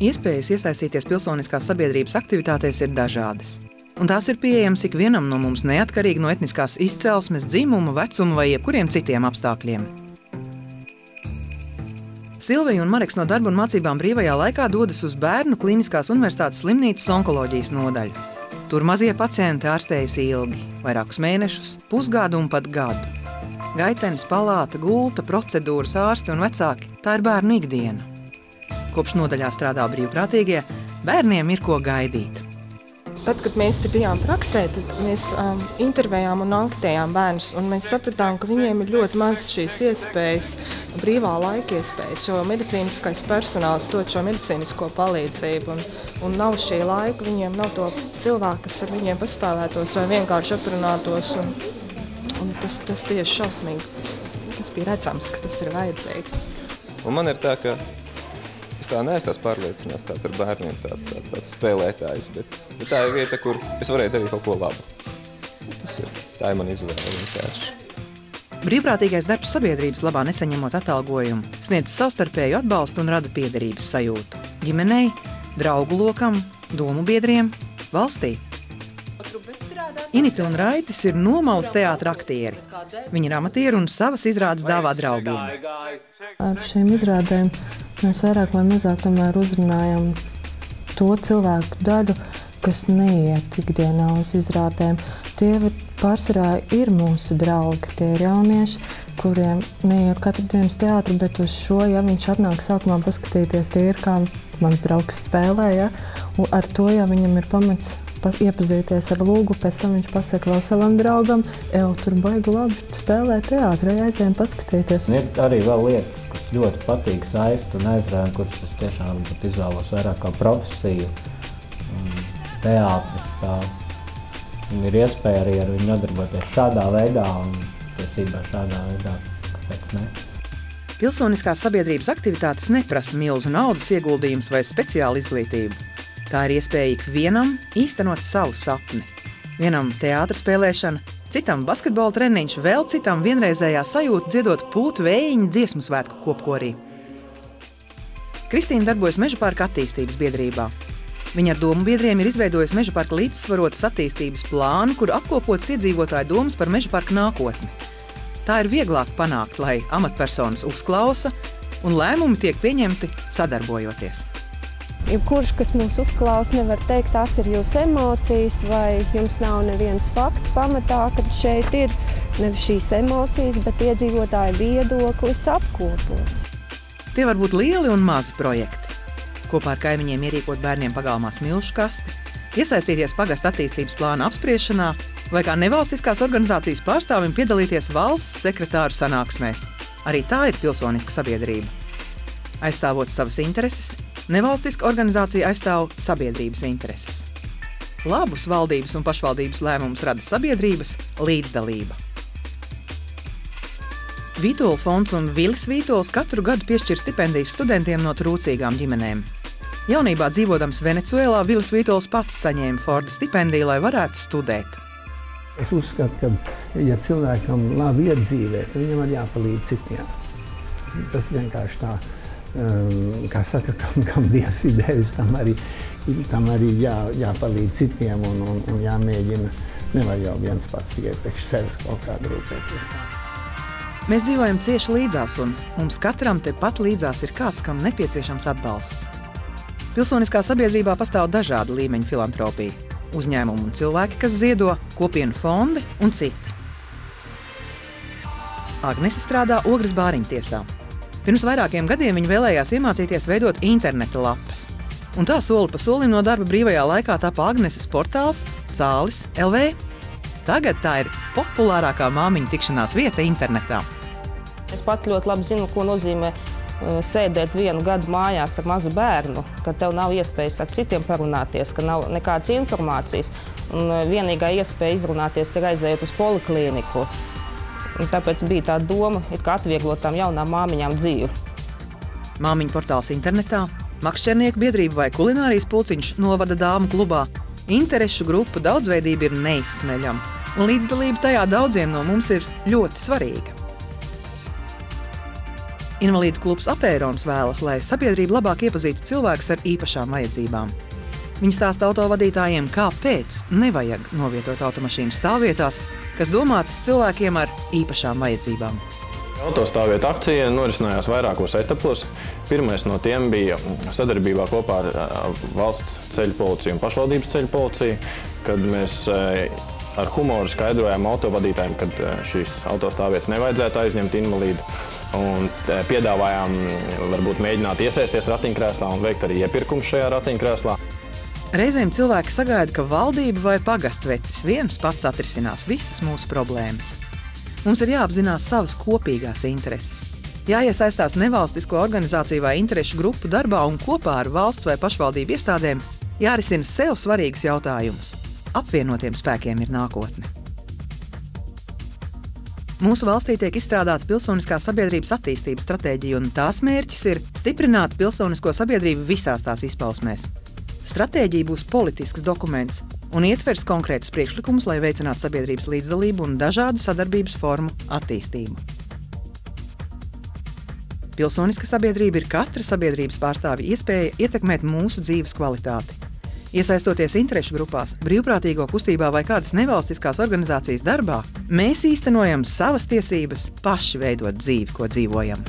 Iespējas iesaistīties pilsoniskās sabiedrības aktivitātēs ir dažādas. Un tās ir pieejamas ikvienam no mums neatkarīgi no etniskās izcelsmes, dzimuma, vecuma vai jebkuriem citiem apstākļiem. Silvija un Mareks no darba un mācībām brīvajā laikā dodas uz Bērnu Kliniskās universitātes slimnīcas onkoloģijas nodaļu. Tur mazie pacienti ārstējas ilgi, vairākus mēnešus, pusgadu un pat gadu. Gaitenis, palāta, gulta, procedūras, ārsti un vecāki – tā ir bērnu ikdiena. Kopš nodaļā strādā brīvprātīgie, bērniem ir ko gaidīt. Tad, kad mēs te bijām praksē, tad mēs intervējām un anketējām bērnus, un mēs sapratām, ka viņiem ir ļoti maz šīs iespējas, brīvā laika iespējas, jo medicīniskais personāls dod šo medicīnisko palīdzību, un nav šī laika, viņiem nav to cilvēku, kas ar viņiem paspēlētos vai vienkārši aprunātos, un tas tieši šausmīgi. Tas bija redzams, ka tas ir vajadzīgs. Un man ir tā, ka es tā neesmu tās pārliecināts tāds ar bērniem, tāds spēlētājs, bet tā ir vieta, kur es varēju darīt kaut ko labu. Tā ir man izvēle vienkārši. Brīvprātīgais darbs sabiedrības labā nesaņemot atalgojumu, sniedz savstarpēju atbalstu un rada piederības sajūtu. Ģimenei, draugu lokam, domu biedriem, valstī. Inita un Raitis ir Nomalas teātra aktieri. Viņi ir amatieri un savas izrādes dāvā draugiem. Ar šīm izrādēm mēs vairāk vai mazāk tomēr uzrunājam to cilvēku daļu, kas neiet ikdienā uz izrādēm. Tie pārsvarā ir mūsu draugi, tie ir jaunieši, kuriem neiet katru dienas teātru, bet uz šo, ja viņš atnāk sākumā paskatīties, tie ir kā mans draugs spēlē, ja? Un ar to, ja viņam ir pamats iepazīties ar lūgu, pēc tam viņš pasaka vēl savam draugam, tur baigi labi spēlē teātrī, aizējām paskatīties. Ir arī vēl lietas, kas ļoti patīk saist un aizrāja, kuras es tiešām izvēlos vairāk kā profesiju. Teātris, tā ir iespēja arī ar viņu nodarboties šādā veidā un tiesībā šādā veidā, kāpēc ne? Pilsoniskās sabiedrības aktivitātes neprasa milzu naudas ieguldījumus vai speciālu izglītību. Tā ir iespēja ikvienam īstenot savu sapni. Vienam teātra spēlēšana, citam basketbola treniņš, vēl citam vienreizējā sajūta dziedot pūtu vējiņu dziesmu svētku kopkorī. Kristīna darbojas Mežaparka attīstības biedrībā. Viņa ar domu biedriem ir izveidojusi Mežaparka līdzsvarotas attīstības plānu, kur apkopotas iedzīvotāju domas par Mežaparka nākotni. Tā ir vieglāk panākt, lai amatpersonas uzklausa un lēmumi tiek pieņemti sadarbojoties. Jebkurš, kas mūs uzklaus, nevar teikt, tās ir jūsu emocijas, vai jums nav neviens fakts pamatā, kad šeit ir nevis šīs emocijas, bet iedzīvotāju viedoklis apkopots. Tie var būt lieli un mazi projekti. Kopā ar kaimiņiem ierīkot bērniem pagalmā smilšu kasti, iesaistīties pagasta attīstības plāna apspriešanā, vai kā nevalstiskās organizācijas pārstāvim piedalīties valsts sekretāru sanāksmēs. Arī tā ir pilsoniska sabiedrība. Aizstāvot savas intereses, nevalstiska organizācija aizstāv sabiedrības intereses. Labus valdības un pašvaldības lēmumus rada sabiedrības līdzdalība. Vītola fonds un Vilis Vītols katru gadu piešķir stipendijas studentiem no trūcīgām ģimenēm. Jaunībā dzīvodams Venecuēlā, Vilis Vītols pats saņēma Forda stipendiju, lai varētu studēt. Es uzskatu, ka, ja cilvēkam labi iet dzīvē, tad viņam ir jāpalīdz citiem. Tas vienkārši tā. Kā saka, kam Dievs ir devis, tam arī jāpalīdz citiem un jāmēģina. Nevar jau viens pats tikai priekš sevis kaut kādu rūpēties. Mēs dzīvojam cieši līdzās un mums katram tepat līdzās ir kāds, kam nepieciešams atbalsts. Pilsoniskā sabiedrībā pastāv dažādi līmeņi filantropija. Uzņēmumi un cilvēki, kas ziedo, kopienu fondi un citi. Agnese strādā Ogres bāriņtiesā. Pirms vairākiem gadiem viņa vēlējās iemācīties veidot interneta lapas. Un tā soli pa solim no darba brīvajā laikā tapa Agneses portāls Cālis LV. Tagad tā ir populārākā māmiņu tikšanās vieta internetā. Es pat ļoti labi zinu, ko nozīmē sēdēt vienu gadu mājās ar mazu bērnu, ka tev nav iespējas ar citiem parunāties, ka nav nekādas informācijas. Un vienīgā iespēja izrunāties ir aizējot uz poliklīniku. Un tāpēc bija tā doma, kā atvieglot tām jaunām māmiņām dzīvi. Māmiņu portāls internetā, makšķernieku biedrība vai kulinārijas pulciņš novada dāmu klubā. Interešu grupu daudzveidība ir neizsmeļama, un līdzdalība tajā daudziem no mums ir ļoti svarīga. Invalīdu klubs Apērons vēlas, lai sabiedrība labāk iepazītu cilvēkus ar īpašām vajadzībām. Viņi stāsta autovadītājiem, kāpēc nevajag novietot automašīnu stāvvietās, kas domātas cilvēkiem ar īpašām vajadzībām. Autostāvvietu akcija norisinājās vairākos etapos. Pirmais no tiem bija sadarbībā kopā ar valsts ceļu policiju un pašvaldības ceļu policiju, kad mēs ar humoru skaidrojām autovadītājiem, kad šīs autostāvvietas nevajadzētu aizņemt invalīdu. Un piedāvājām varbūt mēģināt iesaisties ratiņkrēslā un veikt arī iepirkumu šajā ratiņkrēslā. Reizēm cilvēki sagaida, ka valdība vai pagastvecis viens pats atrisinās visas mūsu problēmas. Mums ir jāapzinās savas kopīgās intereses. Jāiesaistās nevalstisko organizāciju vai interešu grupu darbā un kopā ar valsts vai pašvaldību iestādēm jārisina sev svarīgus jautājumus. Apvienotiem spēkiem ir nākotne. Mūsu valstī tiek izstrādāta pilsoniskās sabiedrības attīstības stratēģija, un tās mērķis ir stiprināt pilsonisko sabiedrību visās tās izpausmēs. Stratēģija būs politisks dokuments un ietvers konkrētus priekšlikumus, lai veicinātu sabiedrības līdzdalību un dažādu sadarbības formu attīstību. Pilsoniska sabiedrība ir katra sabiedrības pārstāvja iespēja ietekmēt mūsu dzīves kvalitāti. Iesaistoties interešu grupās, brīvprātīgo kustībā vai kādas nevalstiskās organizācijas darbā, mēs īstenojam savas tiesības paši veidot dzīvi, ko dzīvojam.